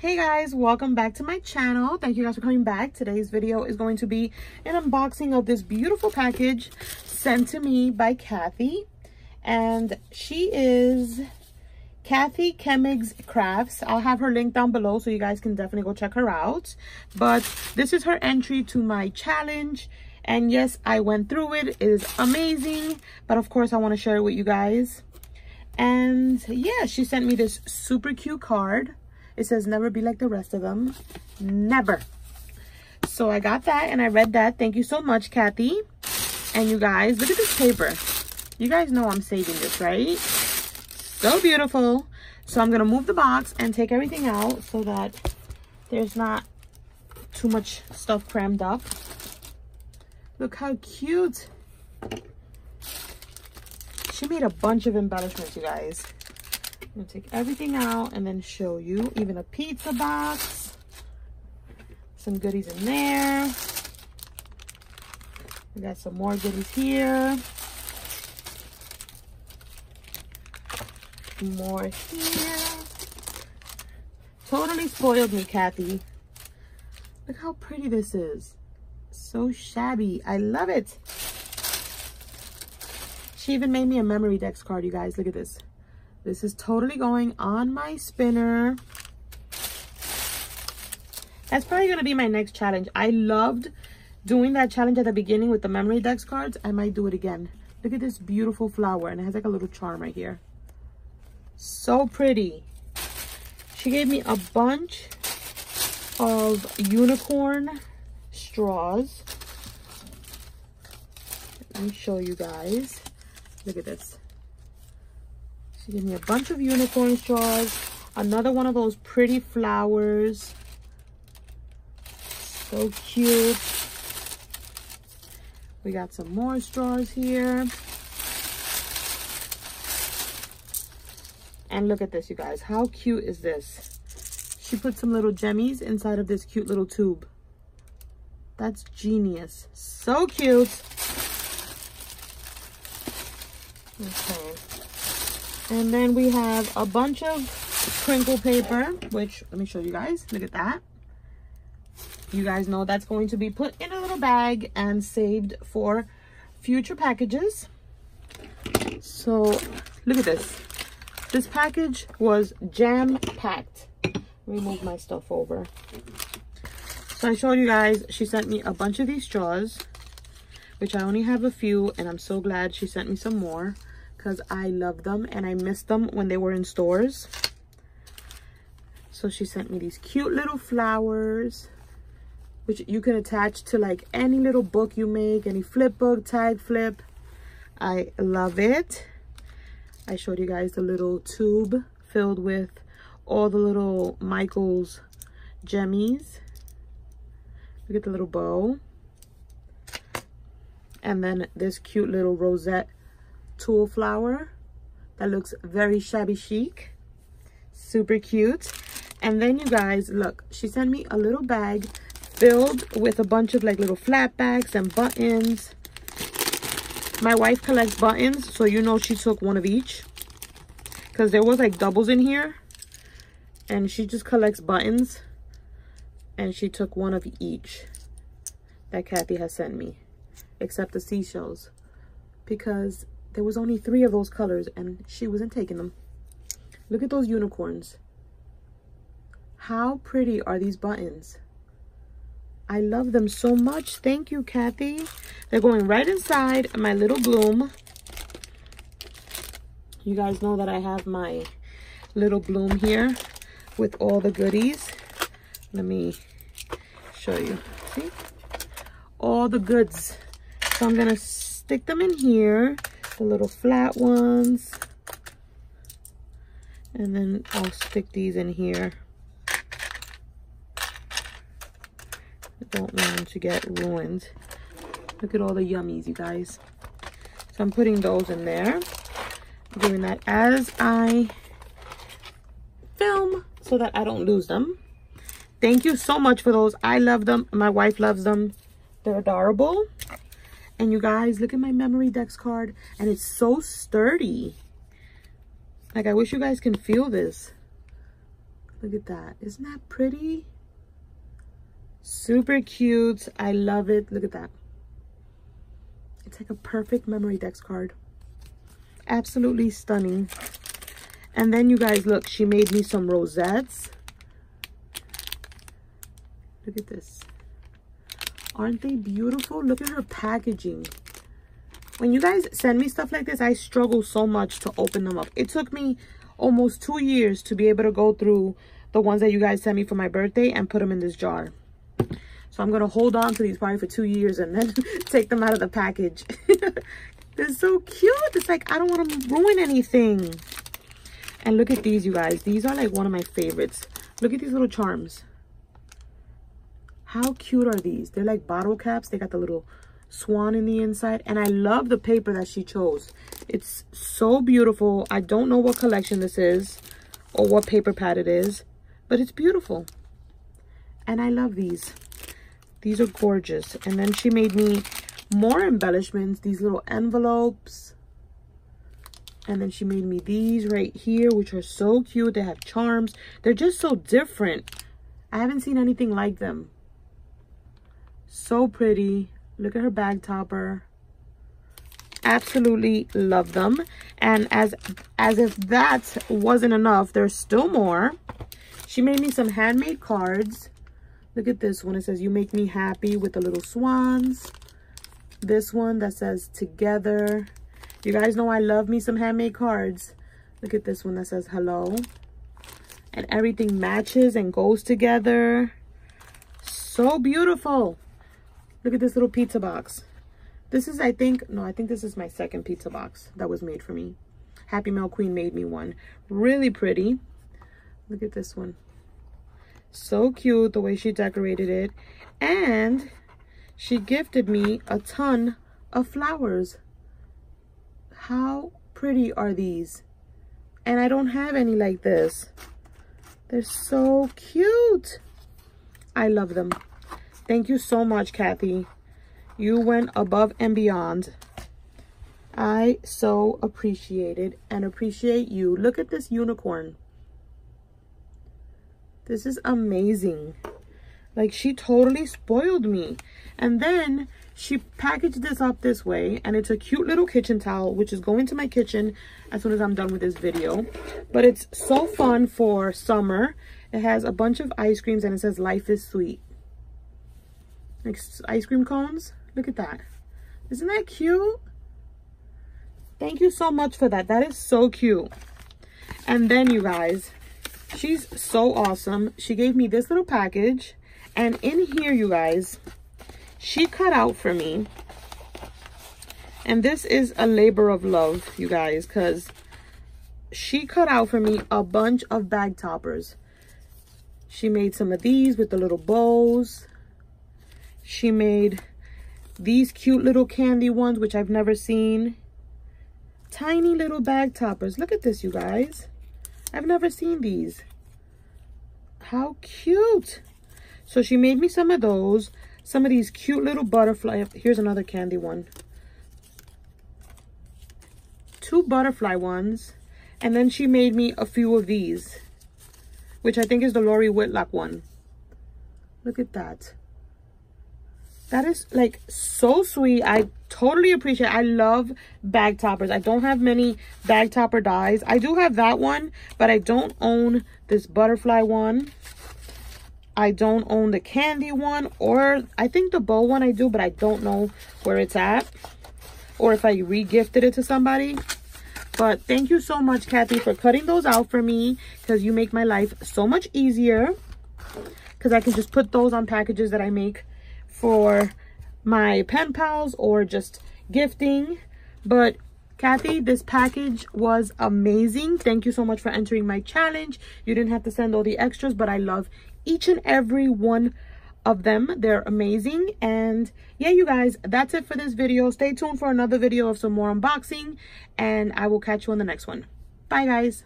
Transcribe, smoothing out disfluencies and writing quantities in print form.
Hey guys, welcome back to my channel. Thank you guys for coming back. Today's video is going to be an unboxing of this beautiful package sent to me by Kathy, and she is Kathy Chemigs Crafts. I'll have her link down below so you guys can definitely go check her out. But this is her entry to my challenge, and yes, I went through it. It is amazing, but of course I want to share it with you guys. And yeah, she sent me this super cute card. It says never be like the rest of them. Never. So I got that and I read that. Thank you so much, Kathy. And you guys, look at this paper. You guys know I'm saving this, right? So beautiful. So I'm going to move the box and take everything out so that there's not too much stuff crammed up. Look how cute. She made a bunch of embellishments, you guys. I'm gonna take everything out and then show you. Even a pizza box. Some goodies in there. We got some more goodies here. More here. Totally spoiled me, Kathy. Look how pretty this is. So shabby. I love it. She even made me a memory dex card, you guys. Look at this. This is totally going on my spinner. That's probably going to be my next challenge. I loved doing that challenge at the beginning with the memory dex cards. I might do it again. Look at this beautiful flower, and it has like a little charm right here. So pretty. She gave me a bunch of unicorn straws. Let me show you guys. Look at this. She gave me a bunch of unicorn straws. Another one of those pretty flowers. So cute. We got some more straws here. And look at this, you guys. How cute is this? She put some little gemmies inside of this cute little tube. That's genius. So cute. Okay. And then we have a bunch of crinkle paper, which, let me show you guys. Look at that. You guys know that's going to be put in a little bag and saved for future packages. So, look at this. This package was jam-packed. Let me move my stuff over. So I showed you guys, she sent me a bunch of these straws, which I only have a few, and I'm so glad she sent me some more, because I love them and I missed them when they were in stores. So she sent me these cute little flowers, which you can attach to like any little book you make, any flip book, tag flip. I love it. I showed you guys the little tube filled with all the little Michael's gemmies. Look at the little bow. And then this cute little rosette tulle flower that looks very shabby chic. Super cute. And then you guys, look, she sent me a little bag filled with a bunch of like little flat bags and buttons. My wife collects buttons, so you know she took one of each, because there was like doubles in here, and she just collects buttons, and she took one of each that Kathy has sent me, except the seashells, because there was only 3 of those colors and she wasn't taking them. Look at those unicorns. How pretty are these buttons? I love them so much. Thank you, Kathy. They're going right inside my little bloom. You guys know that I have my little bloom here with all the goodies. Let me show you. See? All the goods. So I'm going to stick them in here. The little flat ones. And then I'll stick these in here. I don't want them to get ruined. Look at all the yummies, you guys. So I'm putting those in there. I'm doing that as I film so that I don't lose them. Thank you so much for those. I love them. My wife loves them. They're adorable. And you guys, look at my memory dex card. And it's so sturdy. Like, I wish you guys can feel this. Look at that. Isn't that pretty? Super cute. I love it. Look at that. It's like a perfect memory dex card. Absolutely stunning. And then you guys, look, she made me some rosettes. Look at this. Aren't they beautiful? Look at her packaging. When you guys send me stuff like this, I struggle so much to open them up. It took me almost 2 years to be able to go through the ones that you guys sent me for my birthday and put them in this jar. So I'm going to hold on to these probably for 2 years and then take them out of the package. They're so cute. It's like, I don't want to ruin anything. And look at these, you guys. These are like one of my favorites. Look at these little charms. How cute are these? They're like bottle caps. They got the little swan in the inside. And I love the paper that she chose. It's so beautiful. I don't know what collection this is or what paper pad it is, but it's beautiful. And I love these. These are gorgeous. And then she made me more embellishments, these little envelopes. And then she made me these right here, which are so cute. They have charms. They're just so different. I haven't seen anything like them. So pretty. Look at her bag topper. Absolutely love them. And as if that wasn't enough, there's still more. She made me some handmade cards. Look at this one. It says, "You make me happy," with the little swans. This one that says, "Together." You guys know I love me some handmade cards. Look at this one that says, "Hello." And everything matches and goes together. So beautiful. Look at this little pizza box. This is, I think this is my second pizza box that was made for me. Happy Mail Queen made me one. Really pretty. Look at this one. So cute the way she decorated it. And she gifted me a ton of flowers. How pretty are these? And I don't have any like this. They're so cute. I love them. Thank you so much, Kathy. You went above and beyond. I so appreciate it and appreciate you. Look at this unicorn. This is amazing. Like, she totally spoiled me. And then she packaged this up this way, and it's a cute little kitchen towel, which is going to my kitchen as soon as I'm done with this video. But it's so fun for summer. It has a bunch of ice creams, and it says "Life is Sweet." Like ice cream cones. Look at that. Isn't that cute? Thank you so much for that. That is so cute. And then, you guys, she's so awesome. She gave me this little package. And in here, you guys, she cut out for me. And this is a labor of love, you guys, because she cut out for me a bunch of bag toppers. She made some of these with the little bows. She made these cute little candy ones, which I've never seen. Tiny little bag toppers. Look at this, you guys. I've never seen these. How cute. So she made me some of those. Some of these cute little butterfly. Here's another candy one. 2 butterfly ones. And then she made me a few of these, which I think is the Lori Whitlock one. Look at that. That is like so sweet. I totally appreciate it. I love bag toppers. I don't have many bag topper dies. I do have that one, but I don't own this butterfly one. I don't own the candy one, or I think the bow one I do, but I don't know where it's at or if I re-gifted it to somebody. But thank you so much, Kathy, for cutting those out for me, because you make my life so much easier, because I can just put those on packages that I make for my pen pals or just gifting. But Kathy, this package was amazing. Thank you so much for entering my challenge. You didn't have to send all the extras, but I love each and every one of them. They're amazing. And yeah, you guys, that's it for this video. Stay tuned for another video of some more unboxing, and I will catch you on the next one. Bye, guys.